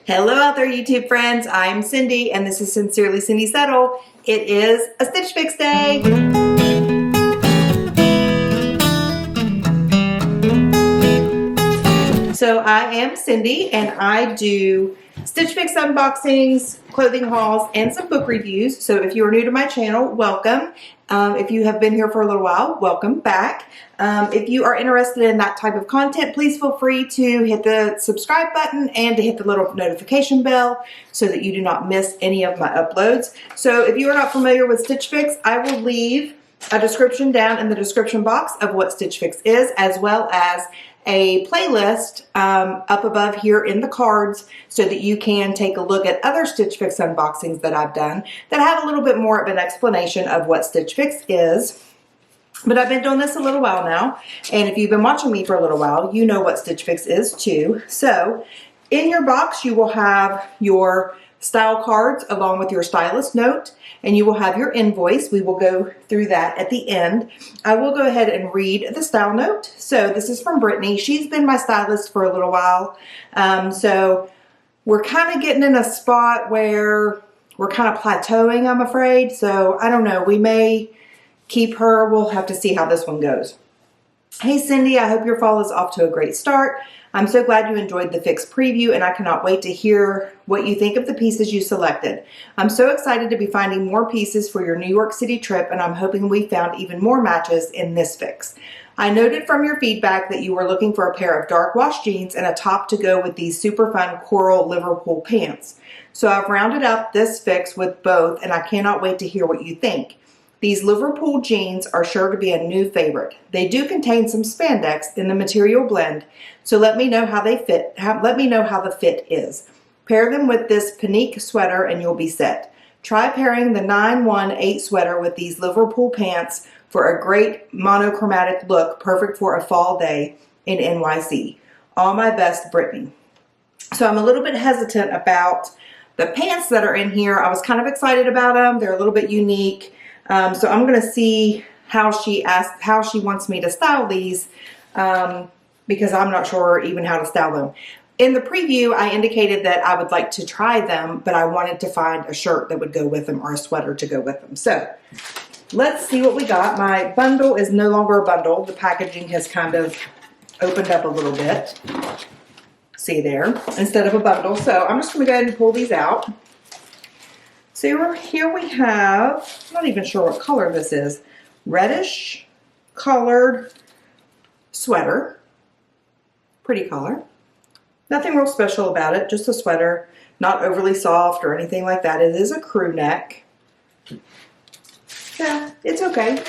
Hello out there, YouTube friends. I'm Cindy, and this is Sincerely Cindy Settle. It is a Stitch Fix day. So I am Cindy, and I do Stitch Fix unboxings, clothing hauls, and some book reviews. So if you are new to my channel, welcome. If you have been here for a little while, welcome back. If you are interested in that type of content, please feel free to hit the subscribe button and to hit the little notification bell so that you do not miss any of my uploads. So if you are not familiar with Stitch Fix, I will leave a description down in the description box of what Stitch Fix is, as well as a playlist up above here in the cards so that you can take a look at other Stitch Fix unboxings that I've done that have a little bit more of an explanation of what Stitch Fix is. But I've been doing this a little while now, and if you've been watching me for a little while, you know what Stitch Fix is too. So in your box, you will have your style cards along with your stylist note, and you will have your invoice. We will go through that at the end. I will go ahead and read the style note. So this is from Brittany. She's been my stylist for a little while. So we're kind of getting in a spot where we're kind of plateauing, I'm afraid. So I don't know, we may keep her. We'll have to see how this one goes. Hey Cindy, I hope your fall is off to a great start. I'm so glad you enjoyed the Fix preview, and I cannot wait to hear what you think of the pieces you selected. I'm so excited to be finding more pieces for your New York City trip, and I'm hoping we found even more matches in this Fix. I noted from your feedback that you were looking for a pair of dark wash jeans and a top to go with these super fun coral Liverpool pants. So I've rounded out this Fix with both, and I cannot wait to hear what you think. These Liverpool jeans are sure to be a new favorite. They do contain some spandex in the material blend, so let me know how they fit. Let me know how the fit is. Pair them with this Pinque sweater and you'll be set. Try pairing the 918 sweater with these Liverpool pants for a great monochromatic look, perfect for a fall day in NYC. All my best, Brittany. So I'm a little bit hesitant about the pants that are in here. I was kind of excited about them. They're a little bit unique. So I'm going to see how she wants me to style these, because I'm not sure even how to style them. In the preview, I indicated that I would like to try them, but I wanted to find a shirt that would go with them or a sweater to go with them. So let's see what we got. My bundle is no longer a bundle. The packaging has kind of opened up a little bit. See there, instead of a bundle. So I'm just going to go ahead and pull these out. So here we have, I'm not even sure what color this is, reddish colored sweater. Pretty color. Nothing real special about it, just a sweater, not overly soft or anything like that. It is a crew neck. Yeah, it's okay.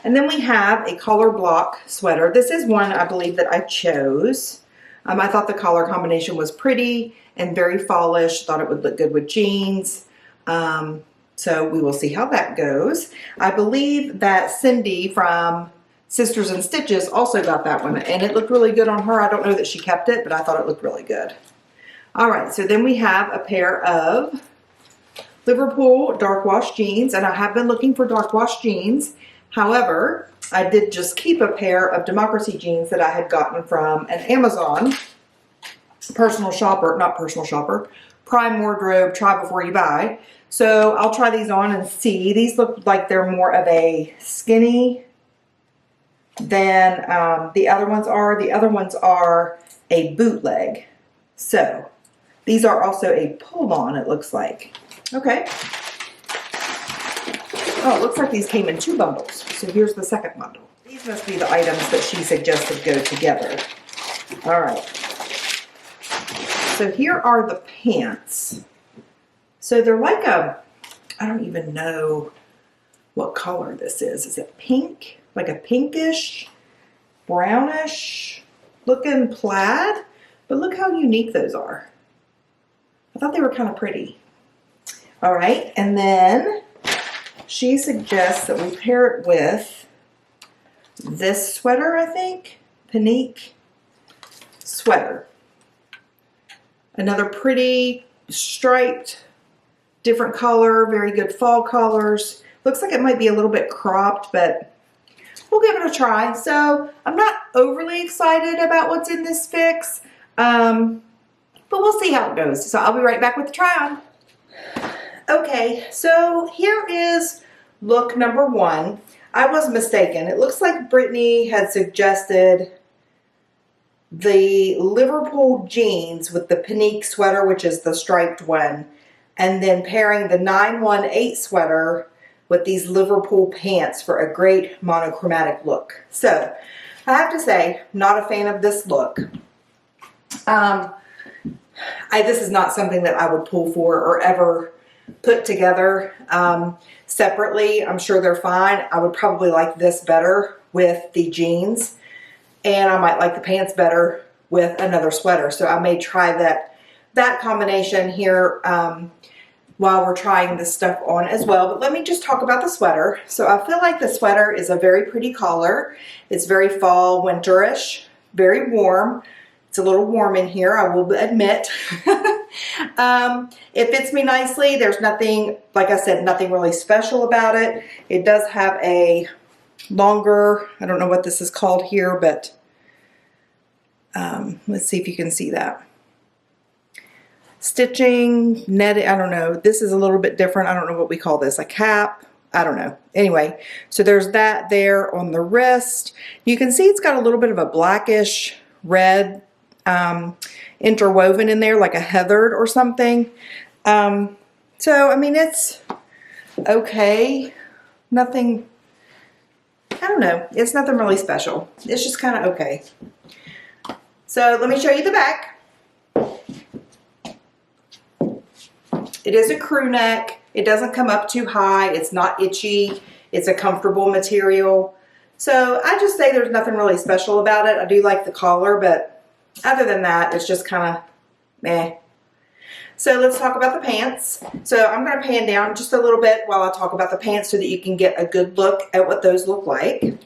And then we have a color block sweater. This is one I believe that I chose. I thought the color combination was pretty and very fallish. Thought it would look good with jeans. So we will see how that goes. I believe that Cindy from Sisters and Stitches also got that one, and it looked really good on her. I don't know that she kept it, but I thought it looked really good. All right, so then we have a pair of Liverpool dark wash jeans, and I have been looking for dark wash jeans. However, I did just keep a pair of Democracy jeans that I had gotten from an Amazon personal shopper, not personal shopper, Prime Wardrobe, try before you buy. So I'll try these on and see. These look like they're more of a skinny than the other ones are. The other ones are a bootleg. So these are also a pull-on, it looks like. Okay. Oh, it looks like these came in 2 bundles. So here's the second bundle. These must be the items that she suggested go together. All right. So here are the pants. So they're like a, I don't even know what color this is. Is it pink? Like a pinkish, brownish looking plaid? But look how unique those are. I thought they were kind of pretty. All right, and then she suggests that we pair it with this sweater, I think. Pinque sweater. Another pretty striped, different color, very good fall colors. Looks like it might be a little bit cropped, but we'll give it a try. So I'm not overly excited about what's in this Fix. but we'll see how it goes. So I'll be right back with the try on. Okay, so here is look number one. I was mistaken. It looks like Brittany had suggested the Liverpool jeans with the Pinque sweater, which is the striped one, and then pairing the 918 sweater with these Liverpool pants for a great monochromatic look. So I have to say, not a fan of this look. This is not something that I would pull for or ever put together separately. I'm sure they're fine. I would probably like this better with the jeans, and I might like the pants better with another sweater. So I may try that combination here while we're trying this stuff on as well. But let me just talk about the sweater. So I feel like the sweater is a very pretty color. It's very fall, winterish, very warm. It's a little warm in here, I will admit. It fits me nicely. There's nothing, like I said, nothing really special about it. It does have a longer, I don't know what this is called here, but let's see if you can see that. Stitching, netting, I don't know. This is a little bit different. I don't know what we call this, a cap. I don't know. Anyway, so there's that there on the wrist. You can see it's got a little bit of a blackish red interwoven in there, like a heathered or something. So, I mean, it's okay. Nothing, I don't know. It's nothing really special. It's just kind of okay. So let me show you the back. It is a crew neck. It doesn't come up too high. It's not itchy. It's a comfortable material. So I just say there's nothing really special about it. I do like the collar, but other than that, it's just kind of meh. So let's talk about the pants. So I'm going to pan down just a little bit while I talk about the pants so that you can get a good look at what those look like.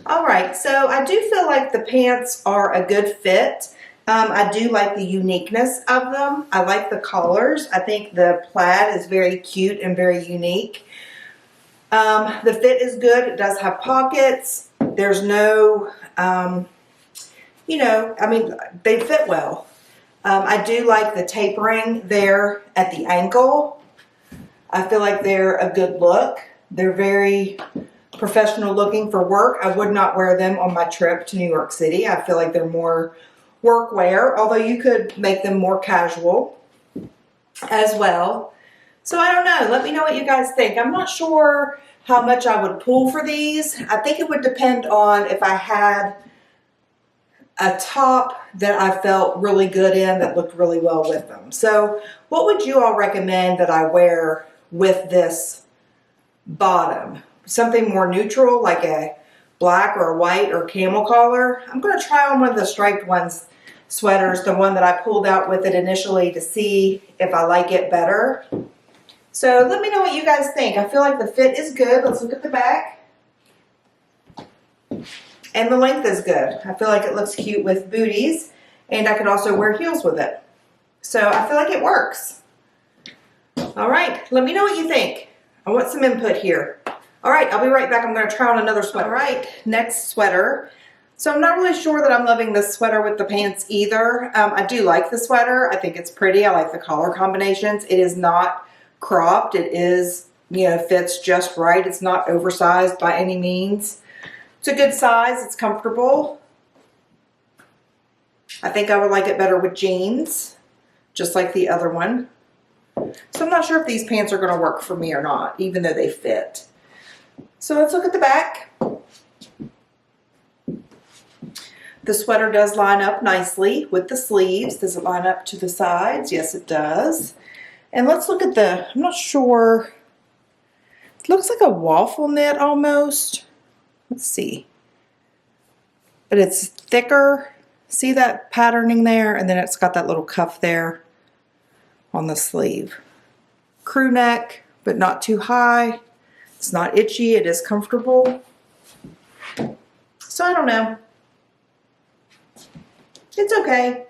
All right, so I do feel like the pants are a good fit. I do like the uniqueness of them. I like the collars. I think the plaid is very cute and very unique. The fit is good. It does have pockets. There's no, you know, I mean, they fit well. I do like the tapering there at the ankle. I feel like they're a good look. They're very professional looking for work. I would not wear them on my trip to New York City. I feel like they're more work wear, although you could make them more casual as well. So I don't know. Let me know what you guys think. I'm not sure how much I would pull for these. I think it would depend on if I had a top that I felt really good in that looked really well with them. So what would you all recommend that I wear with this bottom? Something more neutral, like a black or a white or camel collar. I'm going to try on one of the striped ones, sweaters, the one that I pulled out with it initially, to see if I like it better. So let me know what you guys think. I feel like the fit is good. Let's look at the back. And the length is good. I feel like it looks cute with booties, and I could also wear heels with it. So I feel like it works. All right, let me know what you think. I want some input here. All right, I'll be right back. I'm going to try on another sweater. All right, next sweater. So I'm not really sure that I'm loving this sweater with the pants either. I do like the sweater. I think it's pretty. I like the collar combinations. It is not cropped. It is, you know, fits just right. It's not oversized by any means. It's a good size. It's comfortable. I think I would like it better with jeans, just like the other one. So I'm not sure if these pants are going to work for me or not, even though they fit. So let's look at the back. The sweater does line up nicely with the sleeves. Does it line up to the sides? Yes, it does. And let's look at the, I'm not sure, it looks like a waffle knit almost. Let's see. But it's thicker. See that patterning there? And then it's got that little cuff there on the sleeve. Crew neck, but not too high. It's not itchy. It is comfortable. So I don't know. It's okay.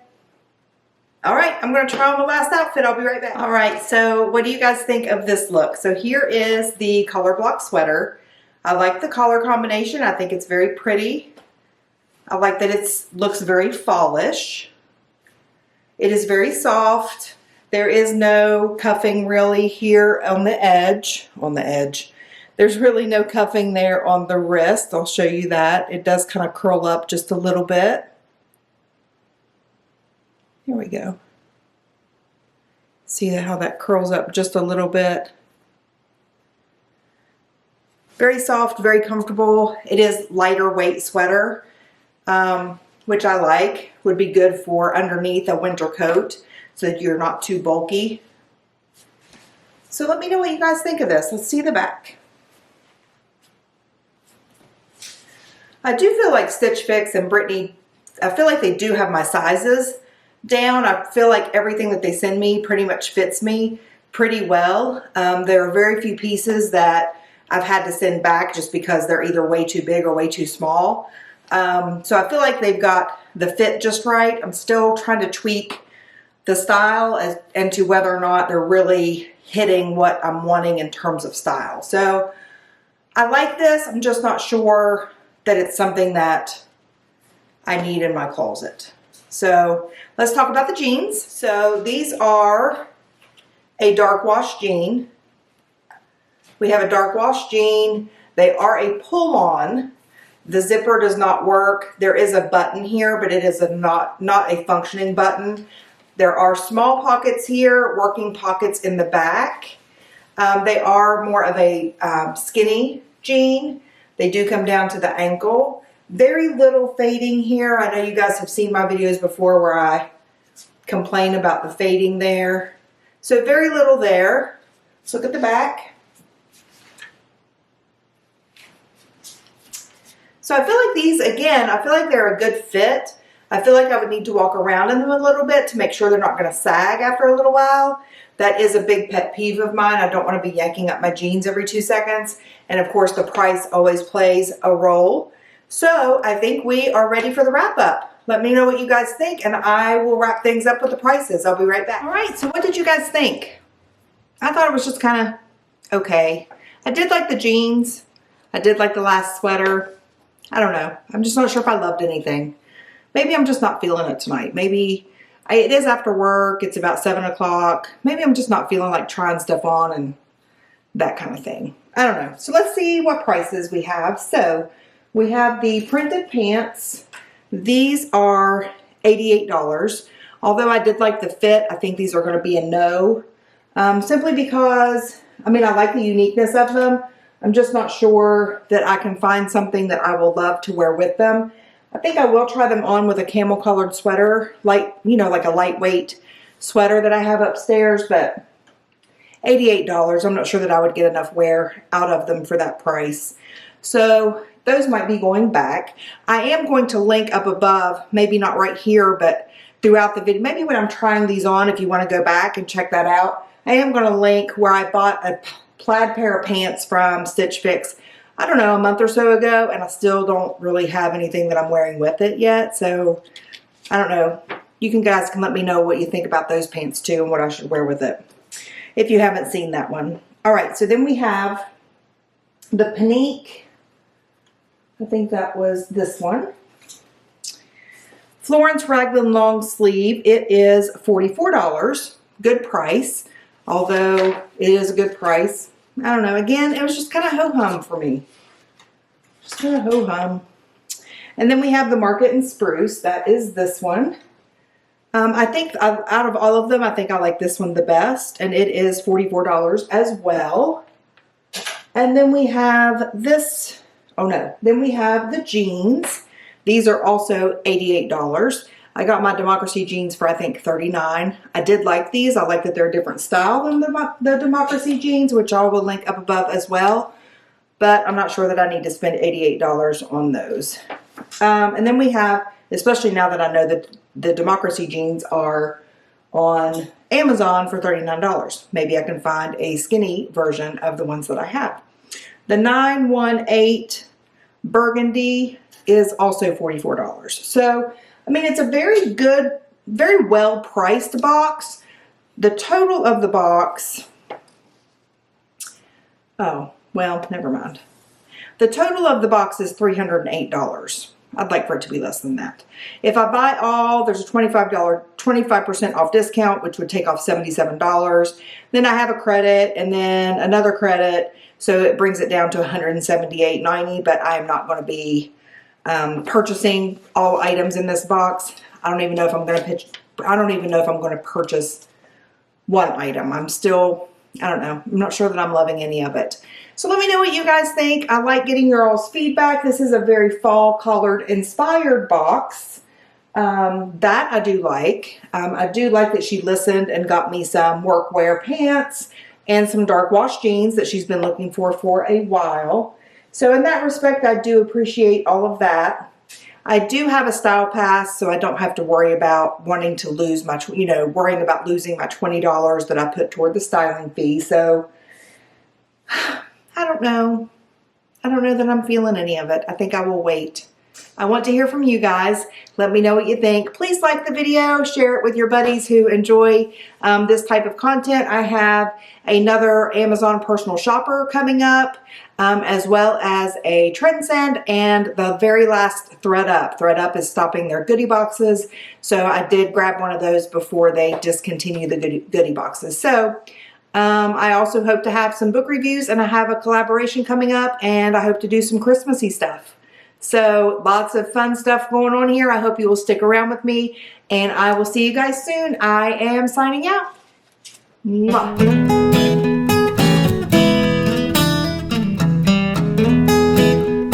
All right, I'm going to try on the last outfit. I'll be right back. All right, so what do you guys think of this look? So here is the collar block sweater. I like the color combination. I think it's very pretty. I like that it looks very fallish. It is very soft. There is no cuffing really here on the edge. There's really no cuffing there on the wrist. I'll show you that. It does kind of curl up just a little bit. Here we go. See how that curls up just a little bit. Very soft, very comfortable. It is lighter weight sweater, which I like. Would be good for underneath a winter coat so that you're not too bulky. So let me know what you guys think of this. Let's see the back. I do feel like Stitch Fix and Brittany, I feel like they do have my sizes down. I feel like everything that they send me pretty much fits me pretty well. There are very few pieces that I've had to send back just because they're either way too big or way too small. So I feel like they've got the fit just right. I'm still trying to tweak the style and to whether or not they're really hitting what I'm wanting in terms of style. So I like this. I'm just not sure that it's something that I need in my closet. So let's talk about the jeans. So these are a dark wash jean. We have a dark wash jean. They are a pull-on. The zipper does not work. There is a button here, but it is not a functioning button. There are small pockets here, working pockets in the back. They are more of a skinny jean. They do come down to the ankle. Very little fading here. I know you guys have seen my videos before where I complain about the fading there. So very little there. Let's look at the back. So I feel like these, again, I feel like they're a good fit. I feel like I would need to walk around in them a little bit to make sure they're not going to sag after a little while. That is a big pet peeve of mine. I don't want to be yanking up my jeans every 2 seconds. And of course, the price always plays a role. So I think we are ready for the wrap up. Let me know what you guys think and I will wrap things up with the prices. I'll be right back. All right, so what did you guys think? I thought it was just kind of okay. I did like the jeans. I did like the last sweater. I don't know. I'm just not sure if I loved anything. Maybe I'm just not feeling it tonight. Maybe it is after work. It's about 7 o'clock. Maybe I'm just not feeling like trying stuff on and that kind of thing. I don't know. So let's see what prices we have. So we have the printed pants. These are $88. Although I did like the fit, I think these are going to be a no. Simply because, I mean, I like the uniqueness of them. I'm just not sure that I can find something that I will love to wear with them. I think I will try them on with a camel colored sweater, like, you know, like a lightweight sweater that I have upstairs, but $88, I'm not sure that I would get enough wear out of them for that price. So those might be going back. I am going to link up above, maybe not right here, but throughout the video, maybe when I'm trying these on, if you want to go back and check that out, I am going to link where I bought a plaid pair of pants from Stitch Fix, I don't know, a month or so ago, and I still don't really have anything that I'm wearing with it yet. So I don't know. You guys can let me know what you think about those pants too and what I should wear with it if you haven't seen that one. All right, so then we have the Pinque. I think that was this one. Florence Raglan long sleeve. It is $44. Good price, although it is a good price. I don't know. Again, it was just kind of ho-hum for me. Just kind of ho-hum. And then we have the Market and Spruce. That is this one. I think out of all of them, I think I like this one the best. And it is $44 as well. And then we have this. Oh no. Then we have the jeans. These are also $88. I got my Democracy jeans for I think $39. I did like these. I like that they're a different style than the Democracy jeans, which I will link up above as well. But I'm not sure that I need to spend $88 on those. And then we have, especially now that I know that the Democracy jeans are on Amazon for $39. Maybe I can find a skinny version of the ones that I have. The 918 Burgundy is also $44. So, I mean, it's a very good, very well priced box. The total of the box, oh, well, never mind. The total of the box is $308. I'd like for it to be less than that. If I buy all, there's a $25% off discount, which would take off $77. Then I have a credit and then another credit. So it brings it down to $178.90, but I am not going to be purchasing all items in this box. I don't even know if I'm going to purchase one item. I don't know. I'm not sure that I'm loving any of it. So let me know what you guys think. I like getting your all's feedback. This is a very fall colored inspired box. That I do like. I do like that she listened and got me some workwear pants and some dark wash jeans that she's been looking for a while. So in that respect, I do appreciate all of that. I do have a style pass, so I don't have to worry about wanting to lose my, worrying about losing my $20 that I put toward the styling fee. So I don't know. I don't know that I'm feeling any of it. I think I will wait. I want to hear from you guys. Let me know what you think. Please like the video, share it with your buddies who enjoy this type of content. I have another Amazon personal shopper coming up, as well as a Trendsend and the very last ThredUp. ThredUp is stopping their goodie boxes, so I did grab one of those before they discontinue the goodie boxes. So I also hope to have some book reviews, and I have a collaboration coming up, and I hope to do some Christmassy stuff. So lots of fun stuff going on here. I hope you will stick around with me, and I will see you guys soon. I am signing out. Mwah.